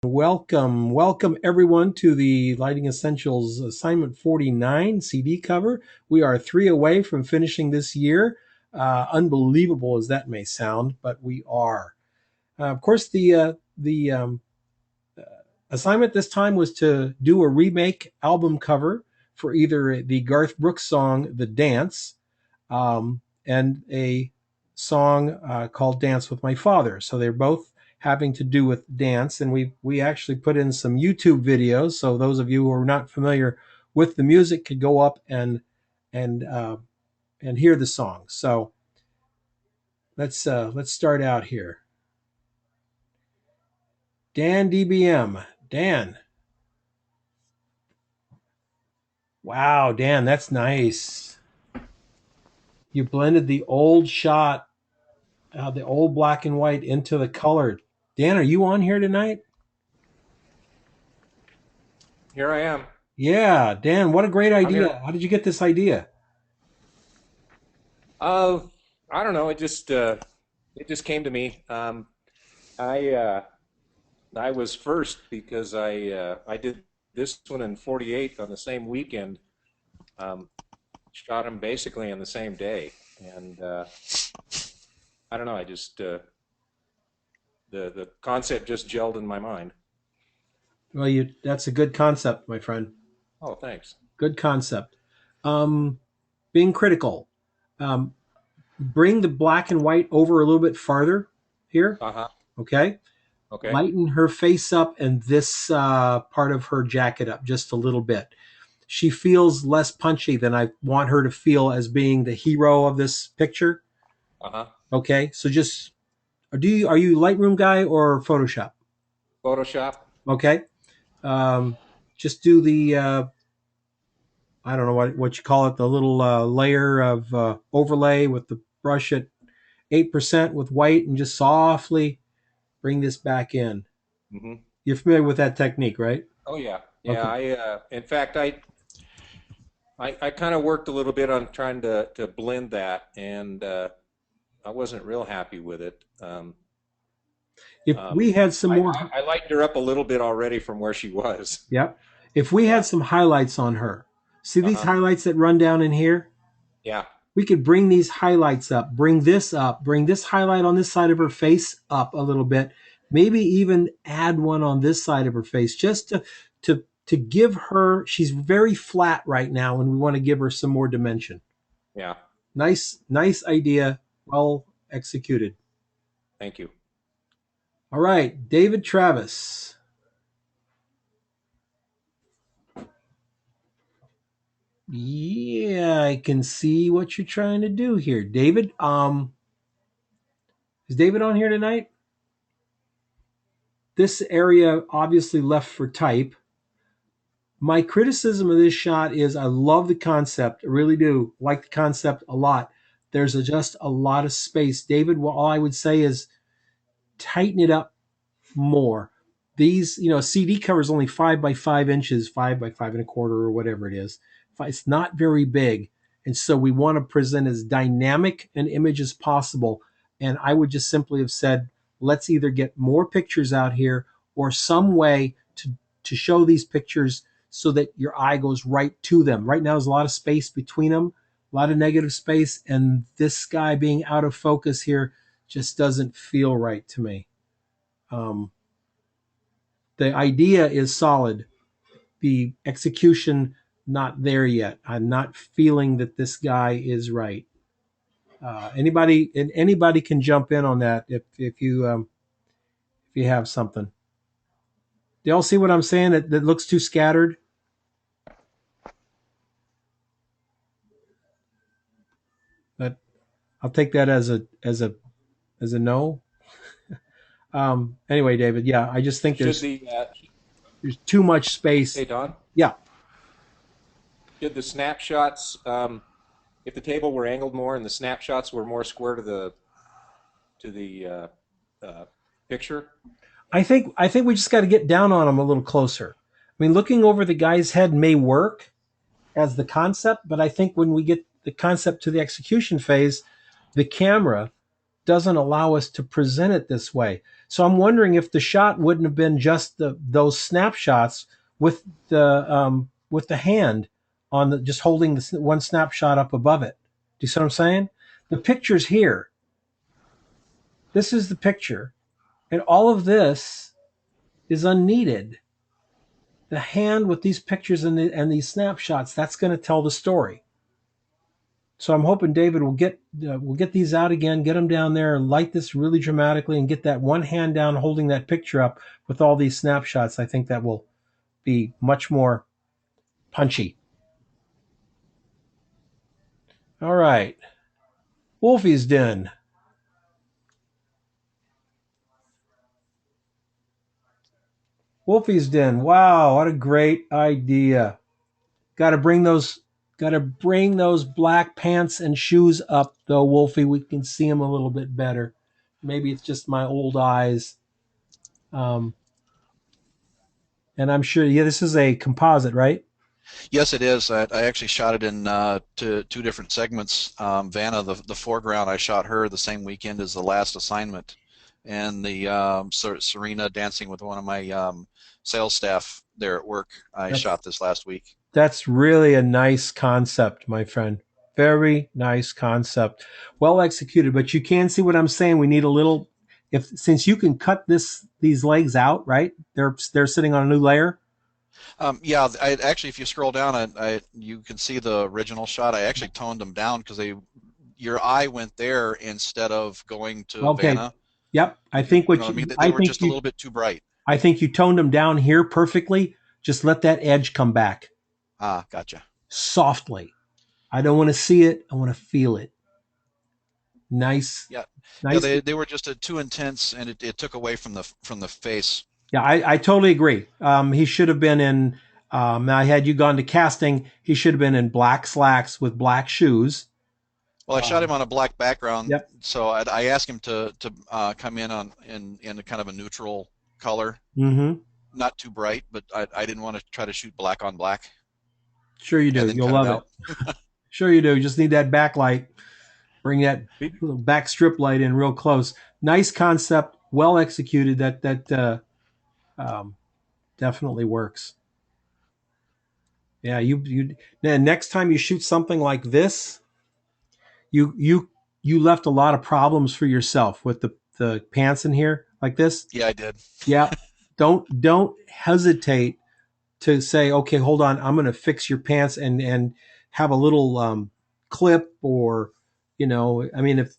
Welcome everyone to the Lighting Essentials Assignment 49 CD cover. We are three away from finishing this year. Unbelievable as that may sound, but we are. Of course, the assignment this time was to do a remake album cover for either the Garth Brooks song "The Dance" and a song called "Dance with My Father." So they're both having to do with dance, and we actually put in some YouTube videos. So those of you who are not familiar with the music could go up and uh, and hear the song. So let's start out here. Dan DBM, Dan. Wow, Dan, that's nice. You blended the old shot, the old black and white into the color. Dan, are you on here tonight? Here I am. Yeah, Dan, what a great I'm here. idea. How did you get this idea? Uh, I don't know. It just came to me. I uh, I was first because I did this one in '48 on the same weekend. Um, Shot them basically on the same day, and I don't know. I just the concept just gelled in my mind. Well, you that's a good concept, my friend. Oh, thanks. Good concept. Um, Being critical. Um, Bring the black and white over a little bit farther here. Uh-huh. Okay. Okay. Lighten her face up and this part of her jacket up just a little bit. She feels less punchy than I want her to feel as being the hero of this picture. Uh-huh. Okay. So just are you Lightroom guy or Photoshop? Photoshop. Okay. Just do the I don't know what you call it, the little layer of overlay with the brush at 8% with white, and just softly bring this back in. Hmm. You're familiar with that technique, right? Oh yeah. Yeah. Okay. In fact, I kind of worked a little bit on trying to blend that, and I wasn't real happy with it. If we had some I, more, I lightened her up a little bit already from where she was. yeah, if we Yeah. had some highlights on her, see these Uh-huh. highlights that run down in here? Yeah. We could bring these highlights up, bring this highlight on this side of her face up a little bit, maybe even add one on this side of her face just to give her, she's very flat right now and we want to give her some more dimension. Yeah. Nice idea, well executed. Thank you. All right, David Travis. Yeah, I can see what you're trying to do here. David, is David on here tonight? This area obviously left for type. My criticism of this shot is I love the concept. I really do like the concept a lot. There's just a lot of space. David, well, all I would say is tighten it up more. These, CD cover is only 5 by 5 inches, 5 by 5 and a quarter, or whatever it is. It's not very big. And so we want to present as dynamic an image as possible. And I would just simply have said, let's either get more pictures out here or some way to show these pictures so that your eye goes right to them. Right now, there's a lot of space between them, a lot of negative space. And this guy being out of focus here just doesn't feel right to me. Um, the idea is solid. The execution not there yet. I'm not feeling that this guy is right. Anybody can jump in on that if you have something. Do y'all see what I'm saying? That looks too scattered. That I'll take that as a no. Anyway, David, yeah, I just think Should there's too much space. hey Don, Yeah, should the snapshots, if the table were angled more and the snapshots were more square to the uh, picture? I think we just got to get down on him a little closer. I mean, looking over the guy's head may work as the concept, but I think when we get the concept to the execution phase, the camera doesn't allow us to present it this way. So I'm wondering if the shot wouldn't have been just those snapshots with the hand on the just holding the one snapshot up above it. Do you see what I'm saying? The picture's here. This is the picture, and all of this is unneeded. The hand with these pictures and these snapshots, that's going to tell the story. So I'm hoping David will get these out again, get them down there, and light this really dramatically, and get that one hand down holding that picture up with all these snapshots. I think that will be much more punchy. All right, Wolfie's Den. Wolfie's Den. Wow, what a great idea! Got to bring those. Got to bring those black pants and shoes up, though, Wolfie. We can see them a little bit better. Maybe it's just my old eyes. Um, and I'm sure, yeah, this is a composite, right? Yes, it is. I actually shot it in two different segments. Vanna, the foreground, I shot her the same weekend as the last assignment, and the Serena dancing with one of my sales staff there at work, I That's shot this last week. that's really a nice concept, my friend. Very nice concept. Well executed, but you can see what I'm saying. We need a little if since you can cut these legs out, right? They're sitting on a new layer. Yeah, I actually, if you scroll down, you can see the original shot. I actually toned them down because your eye went there instead of going to Okay. Vanna. Yep. You know what I mean? They were just a little bit too bright. I think you toned them down here perfectly. Just let that edge come back Ah, gotcha. softly. I don't want to see it. I want to feel it. Nice. Yeah, yeah, Nice. they were just too intense, and it took away from the face. Yeah, I totally agree. He should have been in. I had you gone to casting. He should have been in black slacks with black shoes. Well, I shot him on a black background, Yep. so I asked him to come in in a kind of a neutral color, Mm-hmm. not too bright, but I didn't want to try to shoot black on black Sure you do. and then You'll cut it love it. out. Sure you do. You just need that backlight. Bring that Be- little back strip light in real close. Nice concept. Well executed. That um, definitely works. Yeah. You. Next time you shoot something like this, you you you left a lot of problems for yourself with the pants in here like this. Yeah, I did. Yeah. Don't hesitate to say, okay, hold on, I'm going to fix your pants and have a little clip or, I mean, if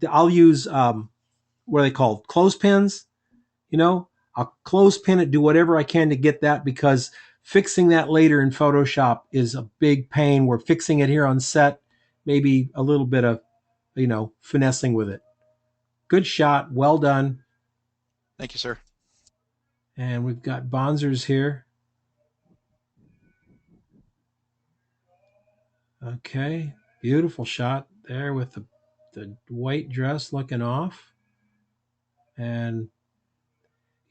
I'll use what are they called, clothespins, you know, I'll clothespin it, do whatever I can to get that because fixing that later in Photoshop is a big pain. We're fixing it here on set, maybe a little bit of, finessing with it. Good shot, well done. Thank you, sir. And we've got Bonzers here. Okay, beautiful shot there with the white dress looking off. And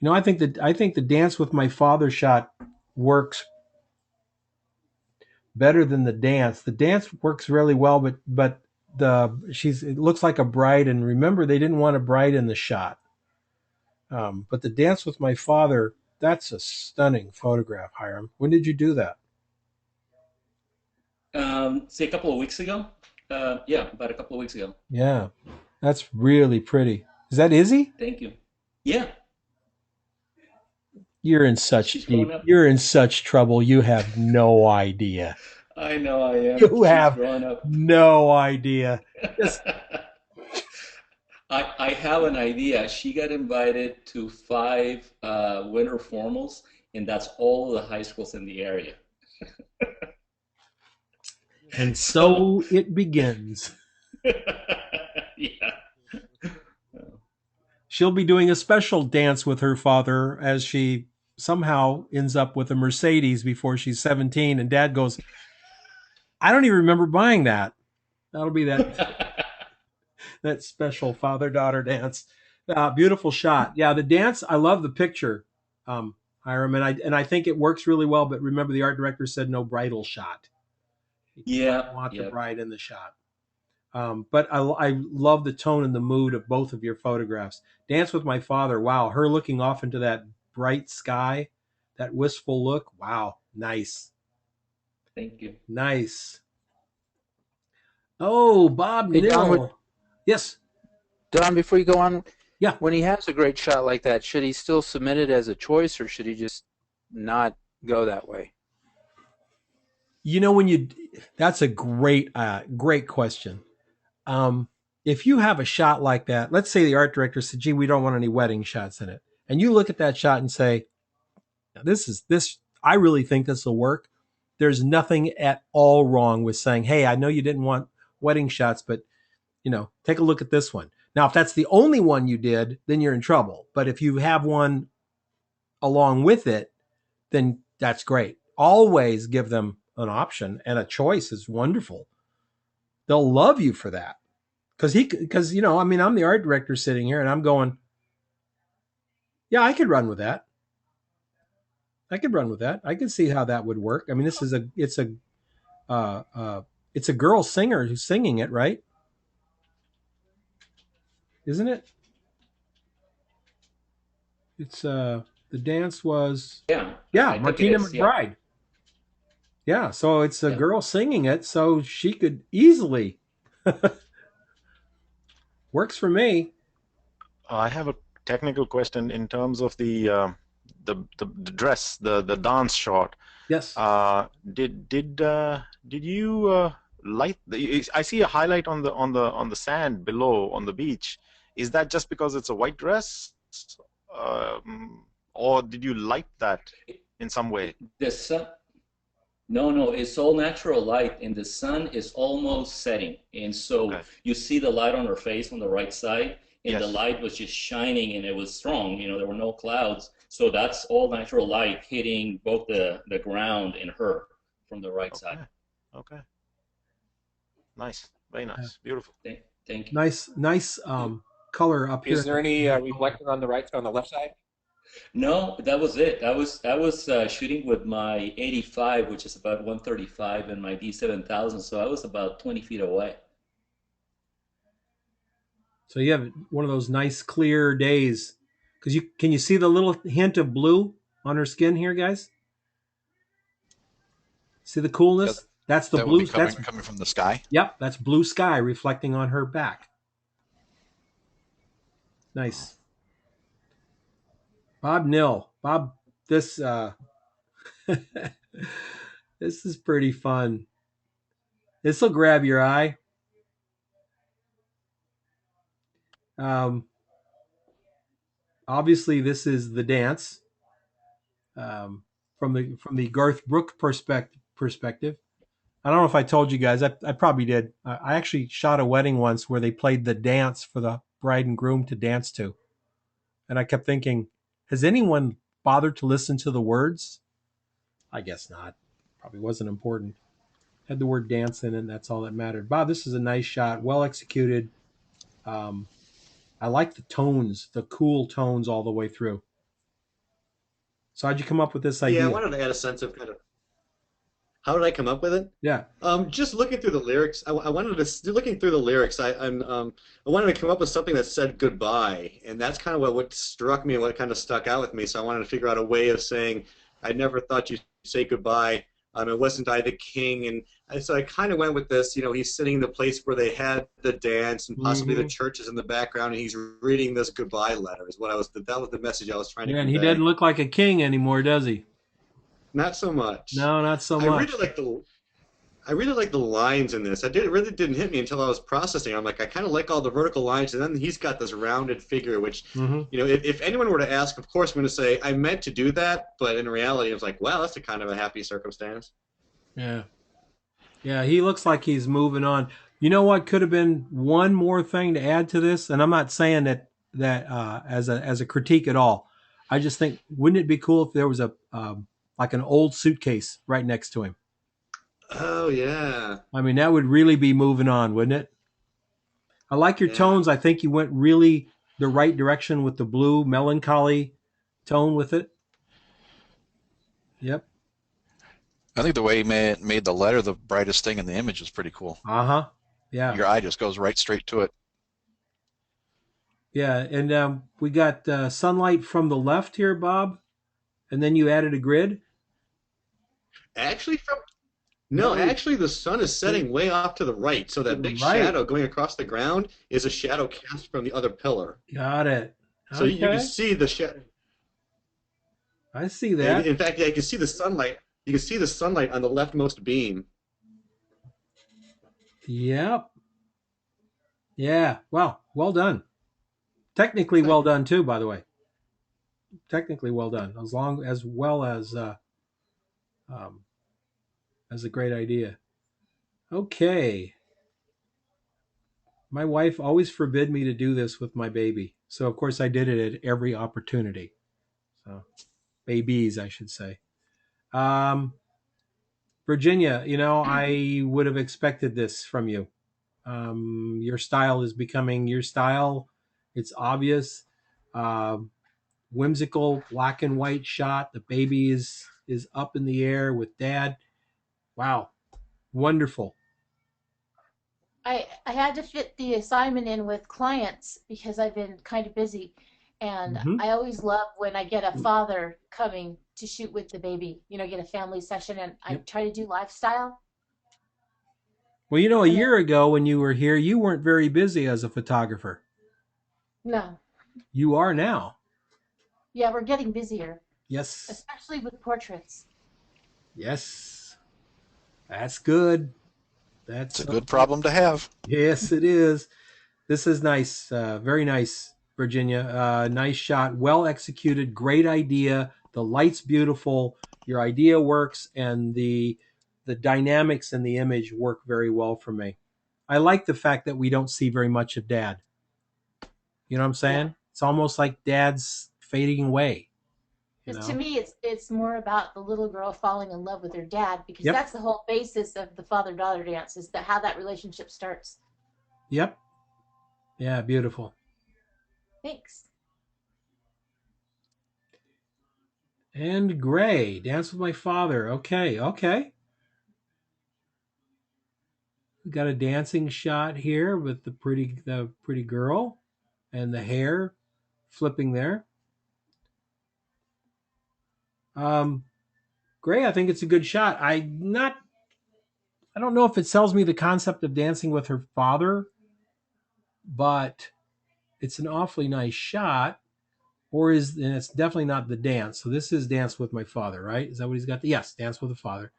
I think the dance with my father shot works better than the dance. The dance works really well, but it looks like a bride, and remember they didn't want a bride in the shot. But the dance with my father, that's a stunning photograph, Hiram. When did you do that? Say a couple of weeks ago. Yeah, about a couple of weeks ago. Yeah, that's really pretty. Is that Izzy? Thank you. Yeah, she's grown up. You're in such trouble. You have no idea. I know I am. You She's have grown up. no idea. Just I have an idea. She got invited to five winter formals, and that's all the high schools in the area. and So, so it begins. yeah. She'll be doing a special dance with her father as she somehow ends up with a Mercedes before she's 17 and dad goes, "I don't even remember buying that." That'll be that special father-daughter dance. Beautiful shot. Yeah, the dance, I love the picture. Hiram, and I think it works really well, but remember the art director said no bridal shot. You Yeah, don't want the yeah. bride in the shot. But I love the tone and the mood of both of your photographs. Dance with My Father. Wow, her looking off into that bright sky, that wistful look. Wow, nice, Thank you. nice. Oh, Bob Hey, Don, Nill. Yes, Don, before you go on, yeah. when he has a great shot like that, should he still submit it as a choice or should he just not go that way? You know when you that's a great question. Um, if you have a shot like that, let's say the art director said, "Gee, we don't want any wedding shots in it," and you look at that shot and say, "This is this. I really think this will work." There's nothing at all wrong with saying, "Hey, I know you didn't want wedding shots, but take a look at this one." Now, if that's the only one you did, then you're in trouble. But if you have one along with it, then that's great. Always give them an option, and a choice is wonderful. They'll love you for that. Because I mean, I'm the art director sitting here and I'm going, yeah, I could run with that. I could run with that. I could see how that would work. I mean, uh, uh, it's a girl singer who's singing it, right? Isn't it? It's the dance was, Yeah, yeah, I think it Martina is. Yeah, McBride. Yeah, so it's a yeah. girl singing it, so she could easily works for me. I have a technical question in terms of the dress, the dance shot. Yes. Did you light I see a highlight on the sand below on the beach. Is that just because it's a white dress, or did you light that in some way? The sun, no, no, it's all natural light, and the sun is almost setting. And so Okay. you see the light on her face on the right side, and the Yes. light was just shining and it was strong. There were no clouds. So that's all natural light hitting both the ground and her from the right side. Okay. Okay. Nice. Very Uh, nice. Beautiful. Thank you. nice color up here. Is there any reflector on the left side? No, that was it. I was shooting with my 85, which is about 135, and my D7000, so I was about 20 feet away. So you have one of those nice clear days. Because you see the little hint of blue on her skin here, guys? See the Yeah, coolness? That's the that would be blue. coming from the sky. Yep, that's blue sky reflecting on her back. Oh. Nice. Bob Nill. Bob, this this is pretty fun. This will grab your eye. Um, obviously, this is the dance from the Garth Brooks perspective. I don't know if I told you guys. I probably did. I actually shot a wedding once where they played the dance for the bride and groom to dance to, and I kept thinking, has anyone bothered to listen to the words? I guess not. Probably wasn't important. Had the word dance in it, and that's all that mattered. Bob, this is a nice shot, well executed. Um, I like the tones, the cool tones all the way through. So how'd you come up with this Yeah, I idea? wanted to add a sense of kind of how did I come up with it? Yeah. Just looking through the lyrics, I wanted to looking through the lyrics. I wanted to come up with something that said goodbye, and that's kind of what struck me and what kind of stuck out with me. So I wanted to figure out a way of saying, I never thought you'd say goodbye. It wasn't I the king, and so I kind of went with this. He's sitting in the place where they had the dance, and possibly the Mm-hmm. church is in the background, and he's reading this goodbye letter. Is what I was. That was the message I was trying to Yeah, and he doesn't convey. look like a king anymore, does he? Not so much. No, not so I really much. like the I really like the lines in this. It really didn't hit me until I was processing. I'm like, I kind of like all the vertical lines, and then he's got this rounded figure, which, Mm-hmm. if anyone were to ask, of course, I'm going to say I meant to do that, but in reality, I was like, wow, that's a kind of a happy circumstance. Yeah. Yeah, he looks like he's moving on. You know what could have been one more thing to add to this, and I'm not saying that as a critique at all. I just think wouldn't it be cool if there was a like an old suitcase right next to him? Oh yeah, I mean, that would really be moving on, wouldn't it? I like your yeah, tones. I think you went really the right direction with the blue melancholy tone with it. Yep. I think the way he made the letter the brightest thing in the image was pretty cool. Uh huh. Yeah. Your eye just goes right straight to it. Yeah. And we got sunlight from the left here, Bob. And then you added a grid. Actually, from no, No, actually, the sun is to setting way off to the right, so the that big right. shadow going across the ground is a shadow cast from the other pillar. Got it. So you can Okay. see the shadow. I see that. In fact, yeah, you can see the sunlight. You can see the sunlight on the leftmost beam. Yep. Yeah. Well done. Technically well done too, by the way. Technically well done. As long as well um, as a great idea. Okay. My wife always forbid me to do this with my baby. So of course I did it at every opportunity. So babies, I should say. Um, Virginia, I would have expected this from you. Your style is becoming your style. It's obvious. Um, Whimsical black and white shot. The baby is up in the air with dad. Wow, wonderful. I had to fit the assignment in with clients because I've been kind of busy. And Hmm. I always love when I get a father coming to shoot with the baby, get a family session, and I Yep. try to do lifestyle. Well, a And then, year ago when you were here, you weren't very busy as a photographer. no, You are now. yeah, we're getting busier, Yes. especially with portraits. Yes. That's good. It's That's a good problem to have. yes, it is. This is nice. Very nice, Virginia. Nice shot. Well executed. Great idea. The light's beautiful. Your idea works, and the dynamics in the image work very well for me. I like the fact that we don't see very much of Dad. You know what I'm Yeah, saying? It's almost like Dad's fading away. You because to know? me, it's more about the little girl falling in love with her dad because Yep. that's the whole basis of the father-daughter dance is that how that relationship starts. Yep. Yeah. Beautiful. Thanks. And Gray, Dance with My Father. Okay. Okay. We got a dancing shot here with the pretty girl and the hair flipping there. Um, Gray, I think it's a good shot. I don't know if it sells me the concept of dancing with her father, but it's an awfully nice shot. And it's definitely not the dance. So this is Dance with My Father, right? Is that what he's got? Yes, Dance with the Father.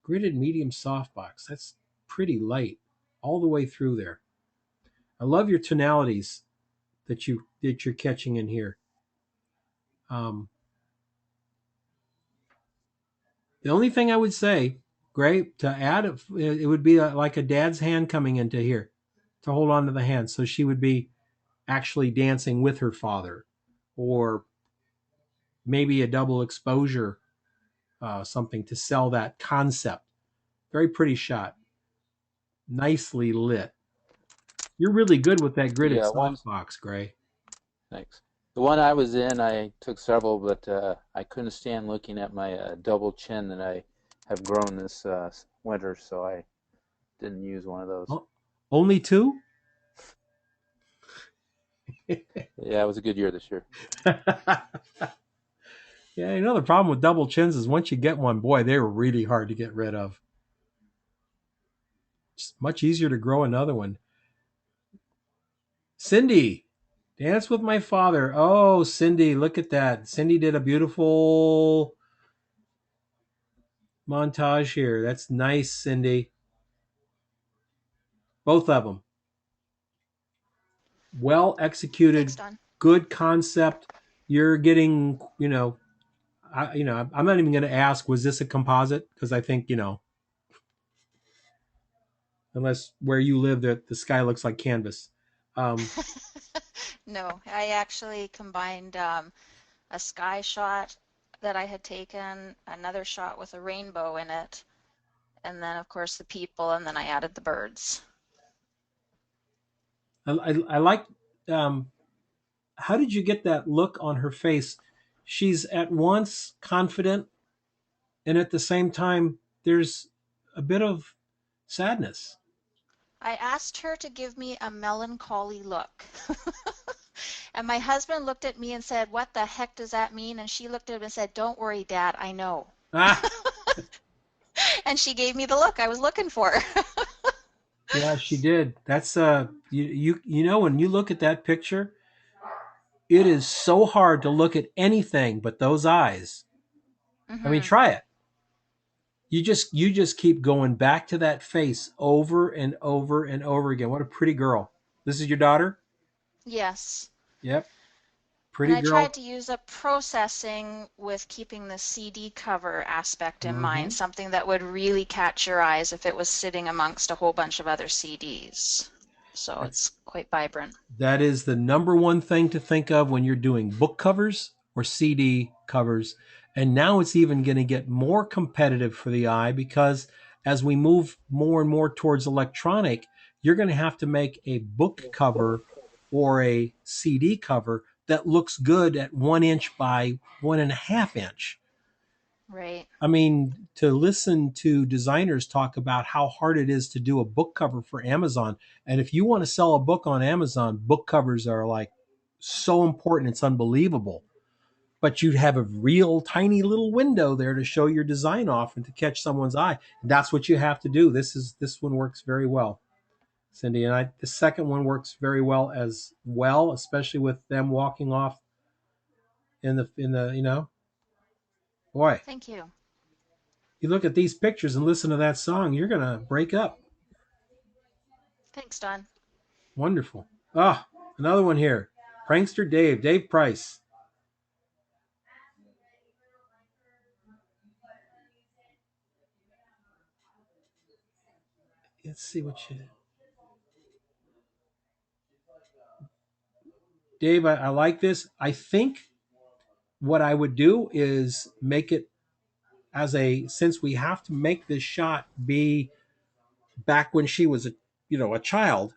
Gridded medium softbox. That's pretty light all the way through there. I love your tonalities that you're catching in here. Um, the only thing I would say, Gray, to add it would be like a dad's hand coming into here to hold on to the hand. So she would be actually dancing with her father, or maybe a double exposure, something to sell that concept. Very pretty shot, nicely lit. You're really good with that gridded Yeah, one. softbox, Gray. Thanks. The one I was in, I took several, but I couldn't stand looking at my double chin that I have grown this winter, so I didn't use one of those. Oh, only two? Yeah, it was a good year this year. Yeah, the problem with double chins is once you get one, boy, they were really hard to get rid of. It's much easier to grow another one. Cindy, Dance with My Father. Oh, Cindy, look at that. Cindy did a beautiful montage here. That's nice, Cindy. Both of them. Well Thanks, executed, Don. good concept. You're getting, I'm not even going to ask, was this a composite? Because I think, unless where you live, the sky looks like canvas. Um, No, I actually combined a sky shot that I had taken, another shot with a rainbow in it, and then of course the people, and then I added the birds. I like, um, how did you get that look on her face? She's at once confident, and at the same time, there's a bit of sadness. I asked her to give me a melancholy look. And my husband looked at me and said, "What the heck does that mean?" And she looked at him and said, "Don't worry, Dad, I know." Ah, And she gave me the look I was looking for. yeah, she did. That's you know when you look at that picture, it is so hard to look at anything but those eyes. I mean, Hmm. try it. You just keep going back to that face over and over and over again. What a pretty girl. This is your daughter? Yes. Yep. And Pretty I tried girl. to use a processing with keeping the CD cover aspect in mind, Hmm. something that would really catch your eyes if it was sitting amongst a whole bunch of other CDs. So it's quite vibrant. That is the number one thing to think of when you're doing book covers or CD covers. And now it's even going to get more competitive for the eye because as we move more and more towards electronic, you're going to have to make a book cover or a CD cover that looks good at 1 inch by 1.5 inch. Right. I mean, to listen to designers talk about how hard it is to do a book cover for Amazon. And if you want to sell a book on Amazon, book covers are like so important. It's unbelievable. But you'd have a real tiny little window there to show your design off and to catch someone's eye. And that's what you have to do. This one works very well, Cindy. And the second one works very well as well, especially with them walking off in the boy. Thank you. You look at these pictures and listen to that song, you're gonna break up. Thanks, Don. Wonderful. Ah, another one here. Prankster Dave Price. Let's see what you. Dave, I like this. I think what I would do is make it since we have to make this shot be back when she was a child,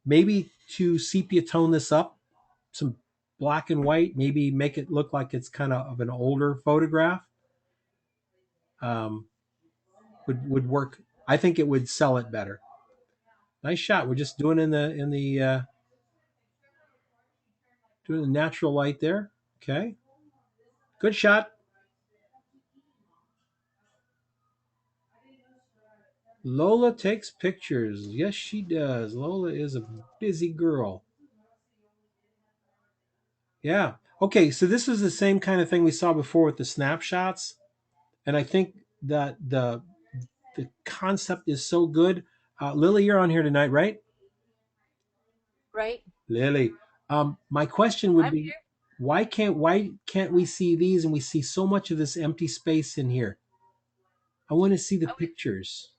maybe to sepia tone this up, some black and white, maybe make it look like it's kind of an older photograph. Um, would work. I think it would sell it better. Nice shot. We're just doing in the doing the natural light there. Okay. Good shot. Lola takes pictures. Yes, she does. Lola is a busy girl. Yeah. Okay, so this is the same kind of thing we saw before with the snapshots, and I think that the concept is so good. Lily, you're on here tonight, right? Right? Lily, my question would I'm be, why can't we see these and we see so much of this empty space in here? I want to see the here. pictures.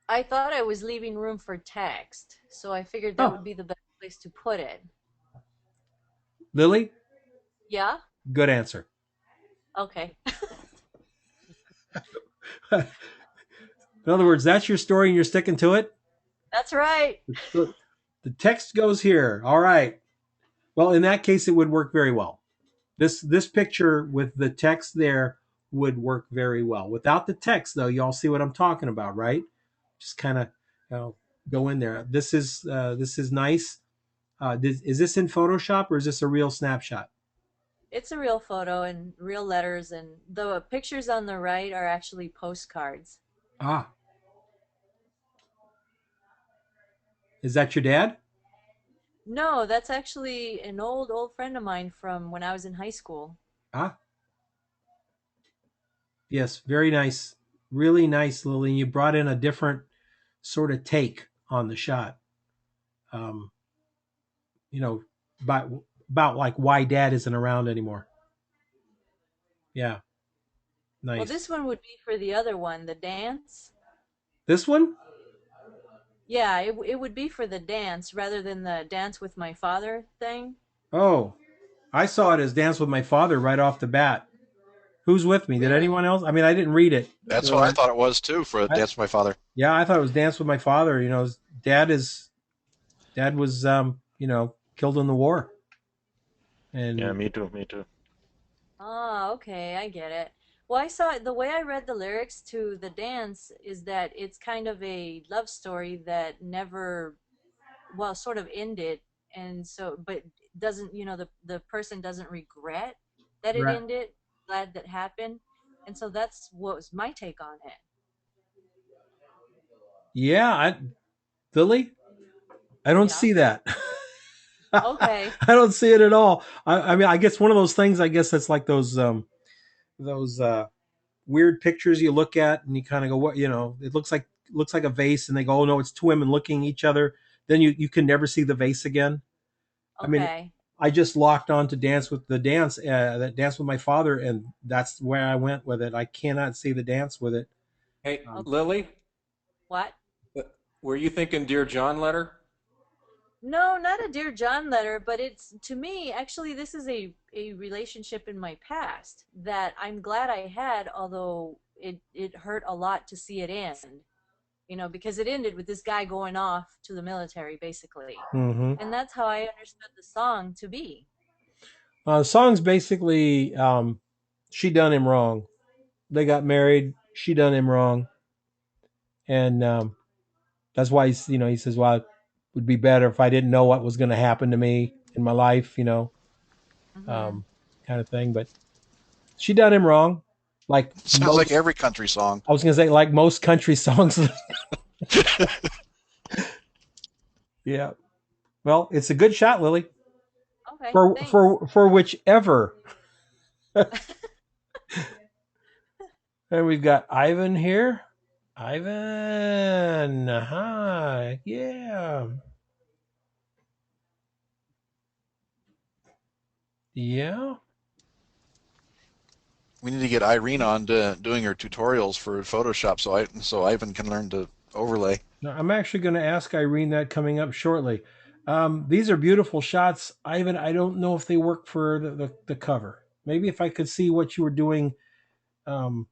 I thought I was leaving room for text, so I figured that Oh, would be the best place to put it. Lily, Yeah? good answer. Okay. In other words, that's your story and you're sticking to it. That's right. The, the text goes here. All right. Well, in that case, it would work very well. This picture with the text there would work very well. Without the text, though, y'all see what I'm talking about, right? Just kind of go in there. This is nice. Is this in Photoshop or is this a real snapshot? It's a real photo and real letters, and the pictures on the right are actually postcards. Ah, is that your dad? No, that's actually an old friend of mine from when I was in high school. Ah, yes, very nice, really nice, Lily. You brought in a different sort of take on the shot. Um, you know, about like why dad isn't around anymore. Yeah, Well, nice. this one would be for the other one, the dance. This one? Yeah, it would be for the dance rather than the dance with my father thing. Oh, I saw it as Dance with My Father right off the bat. Who's with me? Did Really? anyone else? I mean, I didn't read it. That's what I So thought it was too for I, Dance with My Father. yeah, I thought it was Dance with My Father. Dad dad was killed in the war, Yeah, and me too. Me too. Oh, okay, I get it. Well, I saw the way I read the lyrics to the dance is that it's kind of a love story that never, well, sort of ended, and so, but doesn't, the person doesn't regret that it Right. ended, glad that happened, and so that's what was my take on it. Yeah, Lily, I don't Yeah. see that. Okay. I don't see it at all. I mean, I guess one of those things. I guess that's like those weird pictures you look at and you kind of go, what, it looks like a vase, and they go, oh no, it's two women looking at each other. Then you can never see the vase again. I mean, Okay. I just locked on to that dance with my father, and that's where I went with it. I cannot see the dance with it. Hey, Um, Okay. Lily, What? were you thinking Dear John letter? No, not a Dear John letter, but it's, to me, actually, this is a relationship in my past that I'm glad I had, although it hurt a lot to see it end, because it ended with this guy going off to the military, basically. mhm. And that's how I understood the song to be. The song's basically, she done him wrong. They got married. She done him wrong, and that's why he says, "Well, it would be better if I didn't know what was going to happen to me in my life," Hmm. um, kind of thing. But she done him wrong, like Sounds like most. every country song. I was going to say, like most country songs. Yeah. Well, it's a good shot, Lily, Okay, for thanks. whichever. And we've got Ivan here. Ivan, hi, yeah, yeah. We need to get Irene on to doing her tutorials for Photoshop so Ivan can learn to overlay. Now, I'm actually going to ask Irene that coming up shortly. These are beautiful shots, Ivan. I don't know if they work for the cover. Maybe if I could see what you were doing. Um,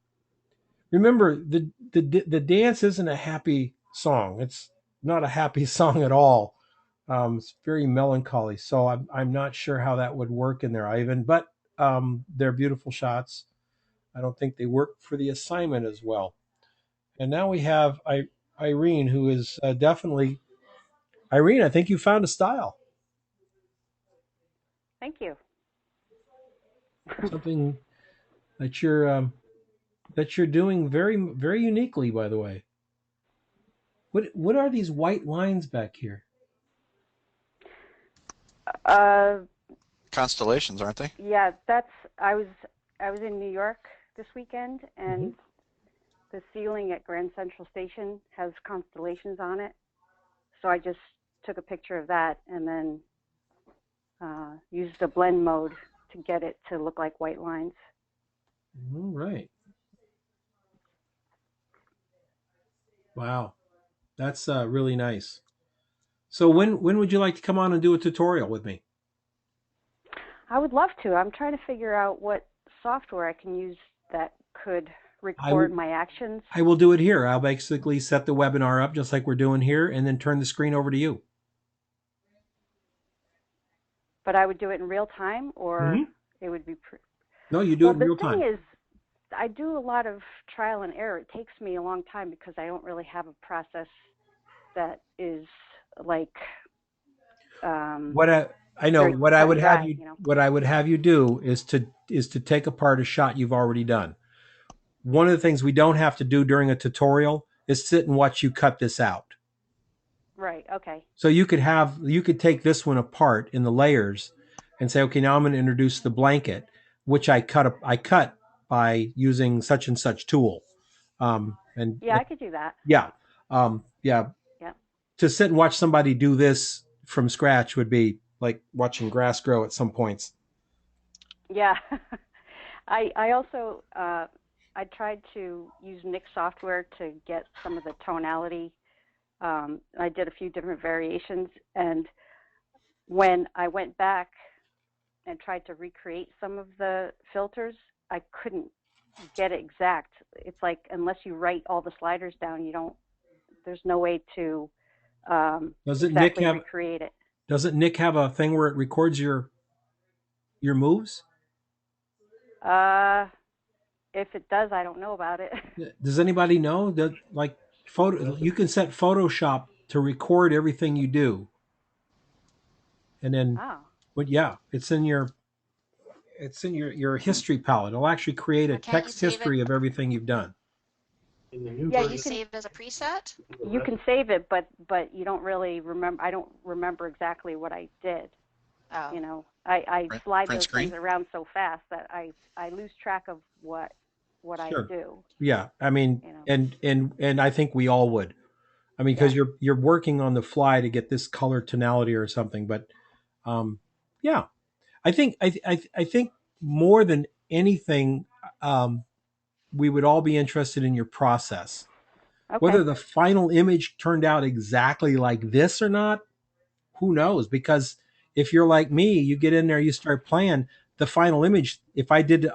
Remember, the dance isn't a happy song. It's not a happy song at all. It's very melancholy. So I'm not sure how that would work in there, Ivan. But they're beautiful shots. I don't think they work for the assignment as well. And now we have Irene, who is definitely Irene. I think you found a style, Thank you. something that you're doing very very uniquely. By the way, what are these white lines back here? Uh, Constellations, aren't they? yeah, that's I was in New York this weekend, Mm-hmm. and the ceiling at Grand Central Station has constellations on it. So I just took a picture of that and then used the blend mode to get it to look like white lines. All right. Wow, that's really nice. So when would you like to come on and do a tutorial with me? I would love to. I'm trying to figure out what software I can use that could I record will my actions, I will do it here. I'll basically set the webinar up just like we're doing here, and then turn the screen over to you. but I would do it in real time, or Mm-hmm. it would be. No, you do it Well, in the real thing time. is, I do a lot of trial and error. It takes me a long time because I don't really have a process that is like What I know very what I cut would and have dry, you what I would have you do is to take apart a shot you've already done. One of the things we don't have to do during a tutorial is sit and watch you cut this out. Right. Okay. So you could take this one apart in the layers and say, okay, now I'm going to introduce the blanket, which I cut by using such and such tool. Yeah, And I could do that. yeah, yeah. Yeah. To sit and watch somebody do this from scratch would be like watching grass grow at some points. Yeah. I also I tried to use Nik software to get some of the tonality. I did a few different variations, and when I went back and tried to recreate some of the filters, I couldn't get it exact. It's like unless you write all the sliders down, you don't. There's no way to Doesn't Nick exactly have recreate it. doesn't Nick have a thing where it records your moves? Uh, If it does, I don't know about it. Does anybody know that like photo? You can set Photoshop to record everything you do, and then, Oh, but yeah, it's in your history palette. It'll actually create a Can't you text save it? history of everything you've done. yeah, Can you save it as a preset? you can save it, but you don't really remember. I don't remember exactly what I did. Oh, You know, I Print, slide print those things screen. around so fast that I lose track of what I Sure. do. Yeah, I mean, You know. and I think we all would. I mean, because Yeah. you're working on the fly to get this color tonality or something. But yeah, I think more than anything, um, we would all be interested in your process. Whether Okay. the final image turned out exactly like this or not, who knows? Because if you're like me, you get in there, you start playing the final image. If I did,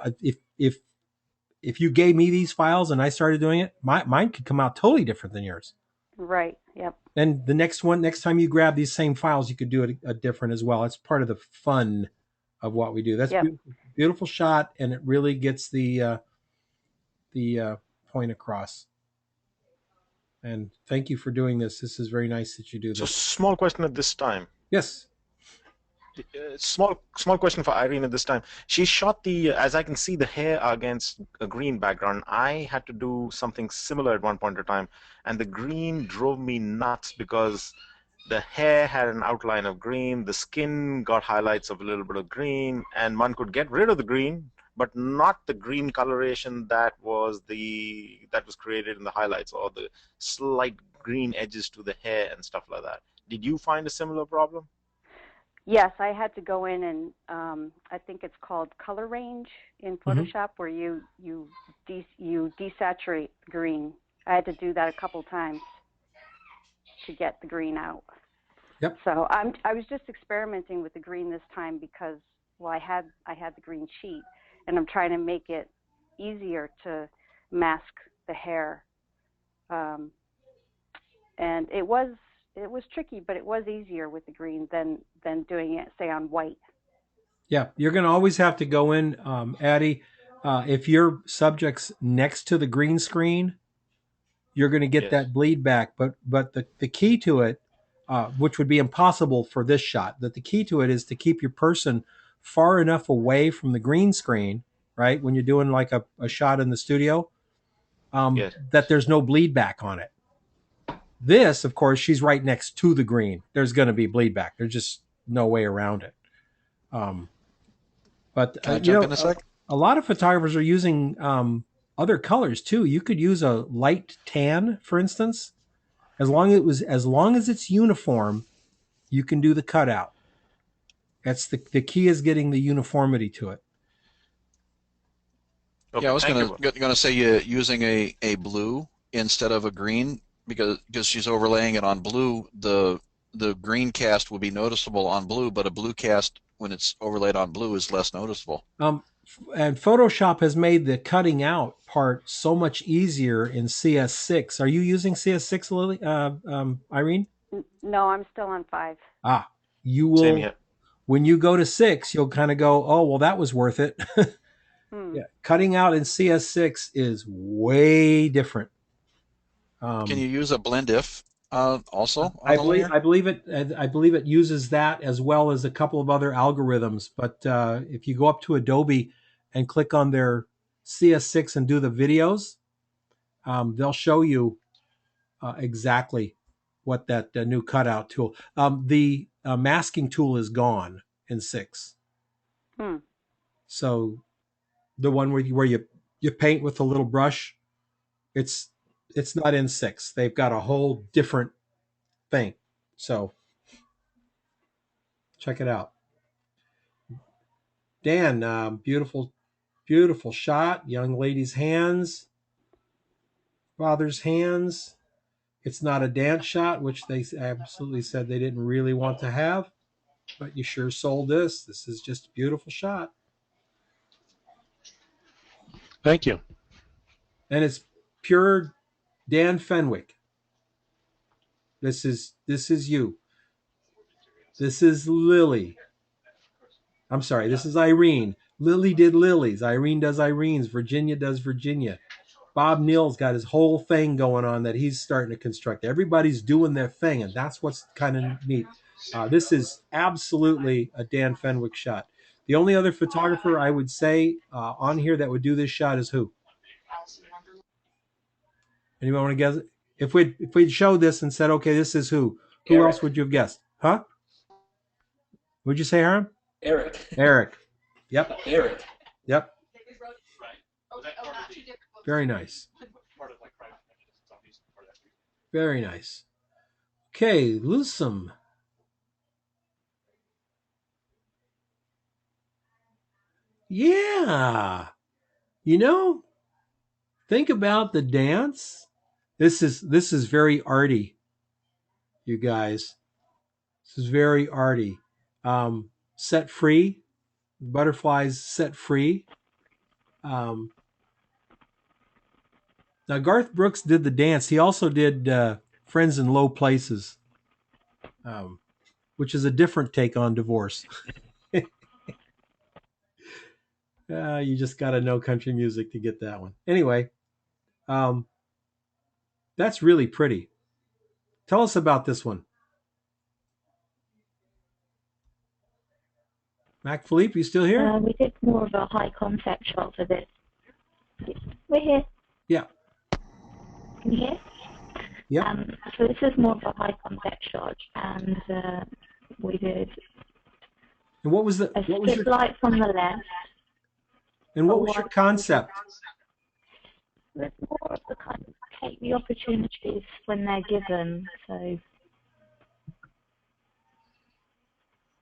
if you gave me these files and I started doing it, mine could come out totally different than yours. Right. Yep. And the next time you grab these same files, you could do it a different as well. It's part of the fun of what we do. That's Yep. beautiful, beautiful shot, and it really gets the point across. And thank you for doing this. This is very nice that you do So this. small question at this time. Yes. Small question for Irene at this time. She shot the, as I can see, the hair against a green background. I had to do something similar at one point in time, and the green drove me nuts because the hair had an outline of green, the skin got highlights of a little bit of green, and one could get rid of the green, but not the green coloration that was created in the highlights or the slight green edges to the hair and stuff like that. Did you find a similar problem? Yes, I had to go in and I think it's called color range in Mhm. Photoshop, where you desaturate green. I had to do that a couple times to get the green out. Yep. So I was just experimenting with the green this time because, well, I had the green sheet, and I'm trying to make it easier to mask the hair. And it was tricky, but it was easier with the green than doing it, say, on white. Yeah, you're going to always have to go in, Addie. If your subject's next to the green screen, you're going to get Yes. that bleed back. But the key to it, which would be impossible for this shot, that the key to it is to keep your person far enough away from the green screen, right? When you're doing like a shot in the studio, Yes. that there's no bleed back on it. This, of course, she's right next to the green. There's going to be bleed back. There's just no way around it. But Can I jump in a sec? a lot of photographers are using other colors too. You could use a light tan, for instance, as long as it's uniform, you can do the cutout. That's the key is getting the uniformity to it. Yeah, I Okay, was thank you. gonna say using a blue instead of a green because she's overlaying it on blue. The green cast will be noticeable on blue, but a blue cast when it's overlaid on blue is less noticeable. And Photoshop has made the cutting out part so much easier in CS6. Are you using CS6, Lily? Irene? No, I'm still on 5. Ah, you Same will. here. When you go to 6, you'll kind of go, oh, well, that was worth it. Hmm. Yeah, cutting out in CS6 is way different. Can you use a blend if also on I the believe linear? I believe it. I believe it uses that as well as a couple of other algorithms. But if you go up to Adobe and click on their CS6 and do the videos, they'll show you exactly what that new cutout tool. The masking tool is gone in 6, Hmm. so the one where you paint with a little brush, it's it's not in 6. They've got a whole different thing. So check it out. Dan, beautiful, beautiful shot. Young lady's hands, father's hands. It's not a dance shot, which they absolutely said they didn't really want to have, but you sure sold this. This is just a beautiful shot. Thank you. And it's pure Dan Fenwick. This is you. This is Lily. I'm sorry, this is Irene. Lily did Lily's. Irene does Irene's. Virginia does Virginia. Bob Neal's got his whole thing going on that he's starting to construct. Everybody's doing their thing, and that's what's kind of neat. This is absolutely a Dan Fenwick shot. The only other photographer I would say on here that would do this shot is who? Anyone want to guess? If we'd showed this and said, okay, this is who? Who Eric. else would you have guessed? Huh? Would you say, Aaron? Eric. Eric. Yep. Eric. Yep. Very nice. Very nice. Okay, Lusum. Yeah. You know, think about the dance. This is very arty, you guys. This is very arty. Set free. Butterflies set free. Now Garth Brooks did the dance. He also did Friends in Low Places, which is a different take on divorce. You just got to know country music to get that one. Anyway, that's really pretty. Tell us about this one. Mac Philippe, you still here? We did more of a high concept shot for this. We're here. Yeah. Can you hear? Yeah. So this is more of a high concept shot, and we did And what was a strip light from the left. And what was your concept? It's more of the kind of take the opportunities when they're given. So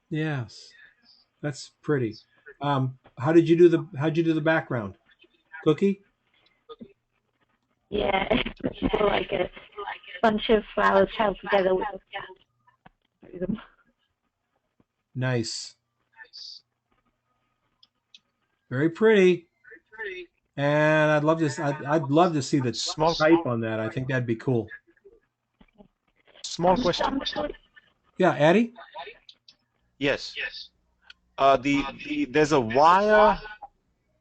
yes, that's pretty. How'd you do the background? Cookie? yeah, it's more like a bunch of flowers held together with them. Nice. Very pretty. And I'd love to see the small type on that. I think that'd be cool. Small question. Yeah, Addie? Yes. There's a wire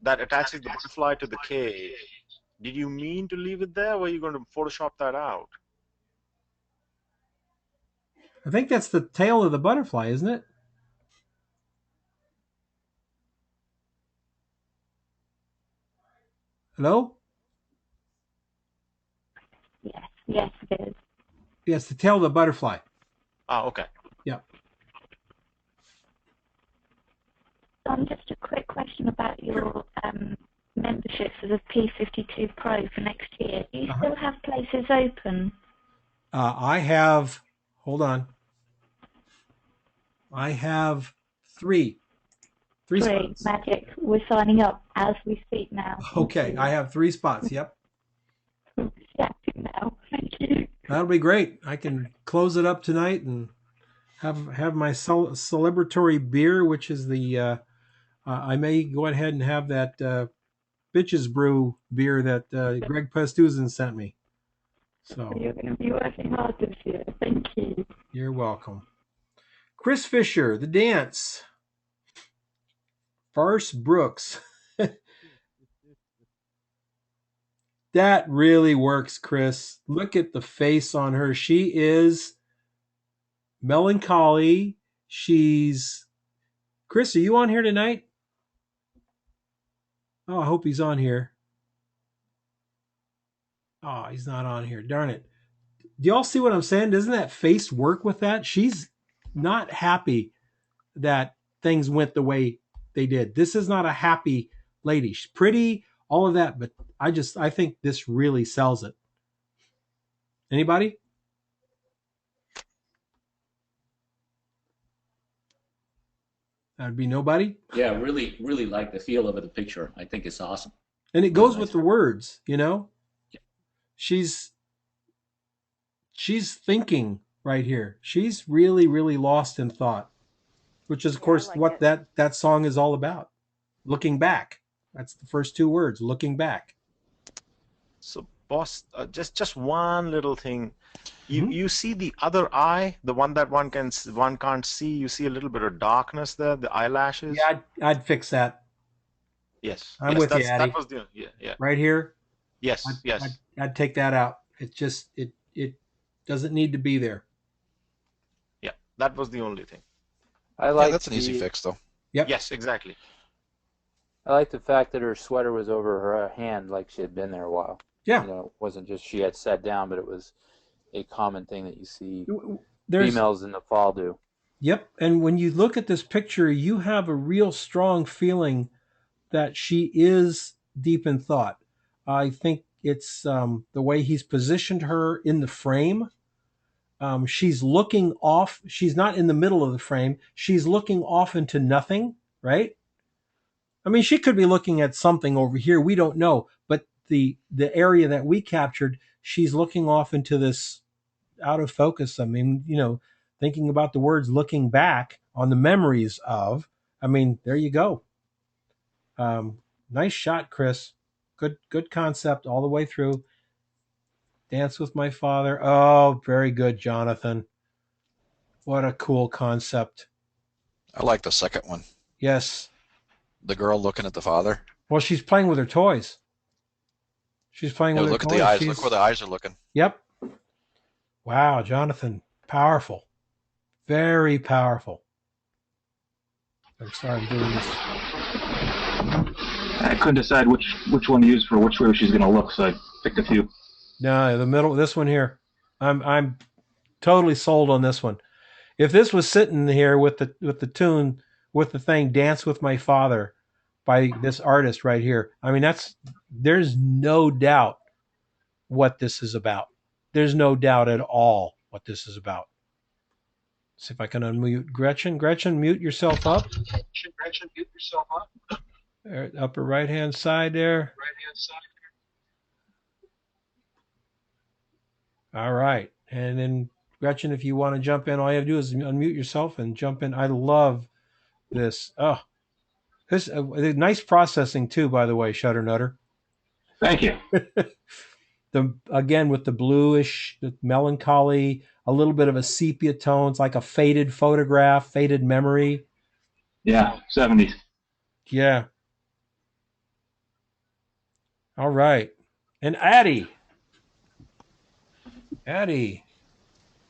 that attaches the butterfly to the cage. Did you mean to leave it there, or were you going to Photoshop that out? I think that's the tail of the butterfly, isn't it? Hello? Yes, it is. Yes, the tail of the butterfly. Ah, okay. Yeah. Just a quick question about your membership for the P52 Pro for next year. Do you still have places open? I have, hold on. I have three spots. Magic. We're signing up as we speak now. Okay, I have 3 spots. Yep. Now. Thank you. That'll be great. I can close it up tonight and have my celebratory beer, which is the I may go ahead and have that Bitches Brew beer that Greg Pastuzin sent me. So you're going to be working hard this year. Thank you. You're welcome. Chris Fisher, The Dance. Farce Brooks. That really works, Chris. Look at the face on her. She is melancholy. She's... Chris, are you on here tonight? Oh, I hope he's on here. Oh, he's not on here. Darn it. Do y'all see what I'm saying? Doesn't that face work with that? She's not happy that things went the way they did. This is not a happy lady. She's pretty, all of that, but I think this really sells it. Anybody? That'd be nobody. Yeah, really, really like the feel of the picture. I think it's awesome. And it goes with the words, you know. Yeah. She's thinking right here. She's really, really lost in thought, which is, of course, what that song is all about. Looking back. That's the first 2 words. Looking back. So, boss, just one little thing. You see the other eye, the one that one can't see. You see a little bit of darkness there, the eyelashes. Yeah, I'd fix that. Yes, I'm yes, with you, that Addie. was the yeah. Right here, Yes, yes, I'd take that out. It doesn't need to be there. yeah. That was the only thing. I Yeah, like that's an easy fix though. Yep. Yes, exactly. I like the fact that her sweater was over her hand, like she had been there a while. Yeah. You know, it wasn't just she had sat down, but it was a common thing that you see There's females in the fall do. Yep. And when you look at this picture, you have a real strong feeling that she is deep in thought. I think it's the way he's positioned her in the frame. She's looking off. She's not in the middle of the frame. She's looking off into nothing, right? I mean, she could be looking at something over here. We don't know. But the area that we captured, she's looking off into this out of focus. I mean, thinking about the words looking back on the memories of, I mean, there you go. Nice shot, Chris. Good concept all the way through. Dance with my father. Oh, very good, Jonathan. What a cool concept. I like the second one. Yes. The girl looking at the father. Well, she's playing with her toys. She's playing with her Look toys. at the eyes. Look where the eyes are looking. Yep. Wow, Jonathan. Powerful. Very powerful. I'm sorry, I'm doing this. I couldn't decide which one to use for which way she's going to look, so I picked a few. No, the middle. This one here. I'm totally sold on this one. If this was sitting here with the tune with the thing "Dance with My Father" by this artist right here, I mean there's no doubt what this is about. There's no doubt at all what this is about. See if I can unmute Gretchen. Gretchen, mute yourself up. Gretchen, mute yourself up. Upper right hand side there. Right-hand side. All right. And then, Gretchen, if you want to jump in, all you have to do is unmute yourself and jump in. I love this. Oh, this nice processing, too, by the way, Shutter Nutter. Thank you. Again, with the bluish, the melancholy, a little bit of a sepia tones, like a faded photograph, faded memory. Yeah, 70s. Yeah. All right. And Addie,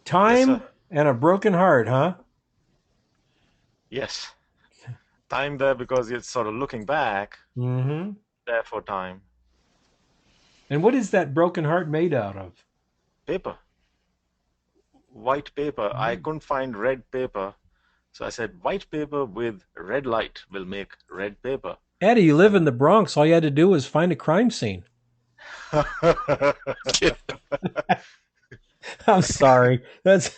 time Yes, and a broken heart, huh? Yes. Time there because it's sort of looking back. Mm-hmm. Therefore, time. And what is that broken heart made out of? Paper. White paper. I couldn't find red paper. So I said, white paper with red light will make red paper. Eddie, you live in the Bronx. All you had to do was find a crime scene. I'm sorry. That's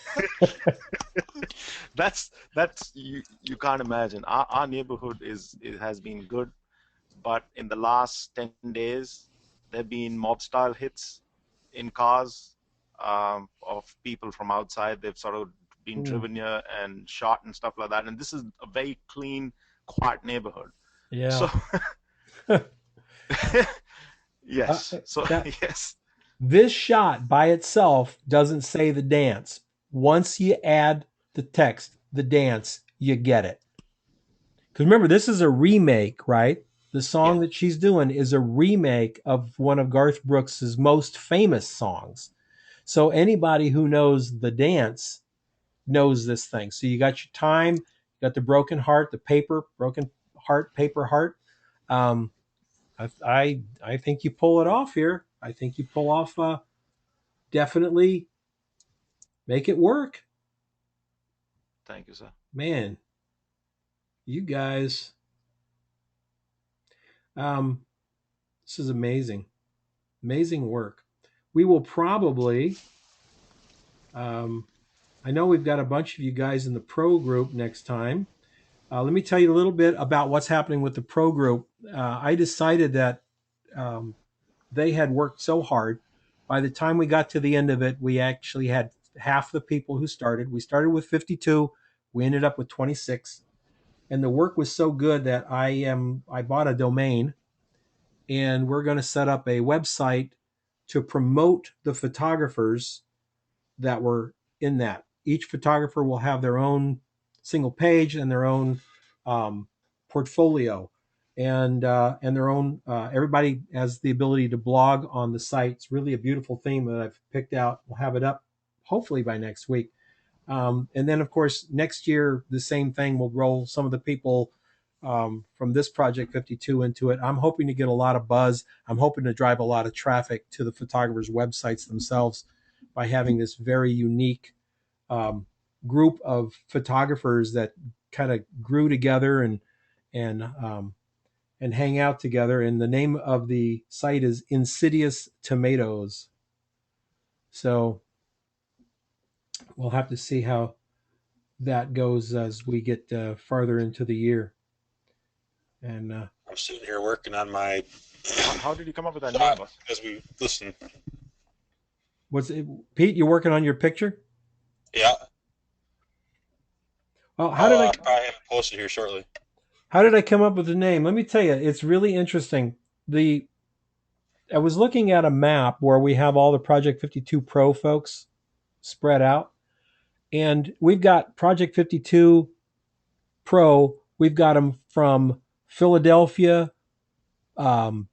you can't imagine. Our neighborhood it has been good, but in the last 10 days, there have been mob style hits in cars of people from outside. They've sort of been driven here and shot and stuff like that. And this is a very clean, quiet neighborhood. Yeah. So yes. Yes. This shot by itself doesn't say the dance. Once you add the text, the dance, you get it. Because remember, this is a remake, right? The song that she's doing is a remake of one of Garth Brooks's most famous songs. So anybody who knows the dance knows this thing. So you got your time, you got the broken heart, the paper, broken heart, paper heart. I think you pull it off here. I think you pull off definitely make it work. Thank you, sir. Man, you guys, this is amazing. Amazing work. We will probably, I know we've got a bunch of you guys in the pro group next time. Let me tell you a little bit about what's happening with the pro group. I decided that they had worked so hard. By the time we got to the end of it, we actually had half the people who started. We started with 52. We ended up with 26. And the work was so good that I bought a domain, and we're going to set up a website to promote the photographers that were in that. Each photographer will have their own single page and their own portfolio. and their own. Everybody has the ability to blog on the site. It's really a beautiful theme that I've picked out. We'll have it up hopefully by next week. And then, of course, next year, the same thing. We'll roll some of the people from this Project 52 into it. I'm hoping to get a lot of buzz. I'm hoping to drive a lot of traffic to the photographers' websites themselves by having this very unique group of photographers that kind of grew together and hang out together. And the name of the site is Insidious Tomatoes. So we'll have to see how that goes as we get farther into the year. And I'm sitting here working on my. How did you come up with that name, boss? As we listen. What's it, Pete? You working on your picture? Yeah. Well, how did I probably have it posted here shortly. How did I come up with the name? Let me tell you, it's really interesting. I was looking at a map where we have all the Project 52 Pro folks spread out, and we've got Project 52 Pro. We've got them from Philadelphia. Greg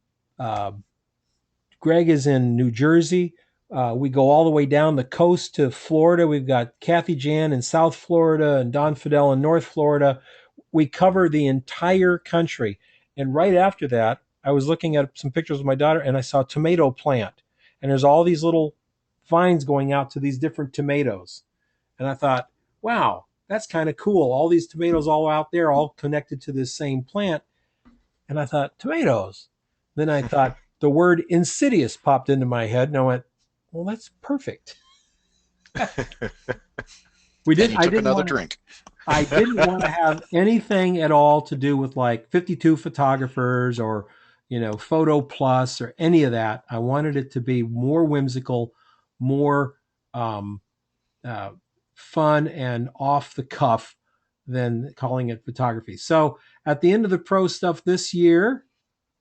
is in New Jersey. We go all the way down the coast to Florida. We've got Kathy Jan in South Florida and Don Fidel in North Florida. We cover the entire country. And right after that, I was looking at some pictures of my daughter, and I saw a tomato plant. And there's all these little vines going out to these different tomatoes. And I thought, wow, that's kind of cool. All these tomatoes all out there, all connected to this same plant. And I thought, tomatoes. Then I thought, the word insidious popped into my head, and I went, well, that's perfect. We didn't. I took another drink. I didn't want to have anything at all to do with like 52 photographers or, Photo Plus or any of that. I wanted it to be more whimsical, more fun and off the cuff than calling it photography. So at the end of the pro stuff this year,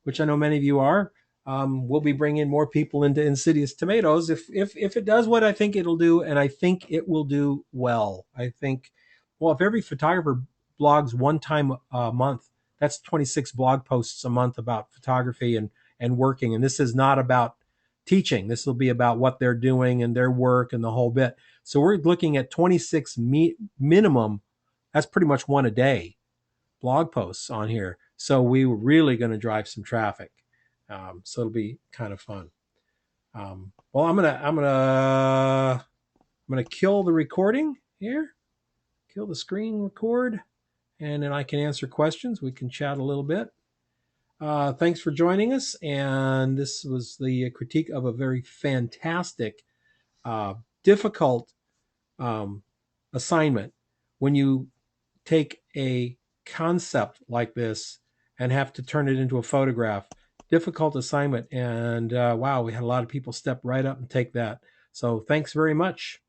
which I know many of you are, we'll be bringing more people into Insidious Tomatoes if it does what I think it'll do, and I think it will do well. I think, well, if every photographer blogs one time a month, that's 26 blog posts a month about photography and working. And this is not about teaching. This will be about what they're doing and their work and the whole bit. So we're looking at 26 minimum. That's pretty much one a day blog posts on here. So we were really going to drive some traffic. So it'll be kind of fun. Well, I'm gonna kill the recording here, kill the screen record, and then I can answer questions. We can chat a little bit. Thanks for joining us. And this was the critique of a very fantastic, difficult assignment. When you take a concept like this and have to turn it into a photograph, difficult assignment. And wow, we had a lot of people step right up and take that. So thanks very much.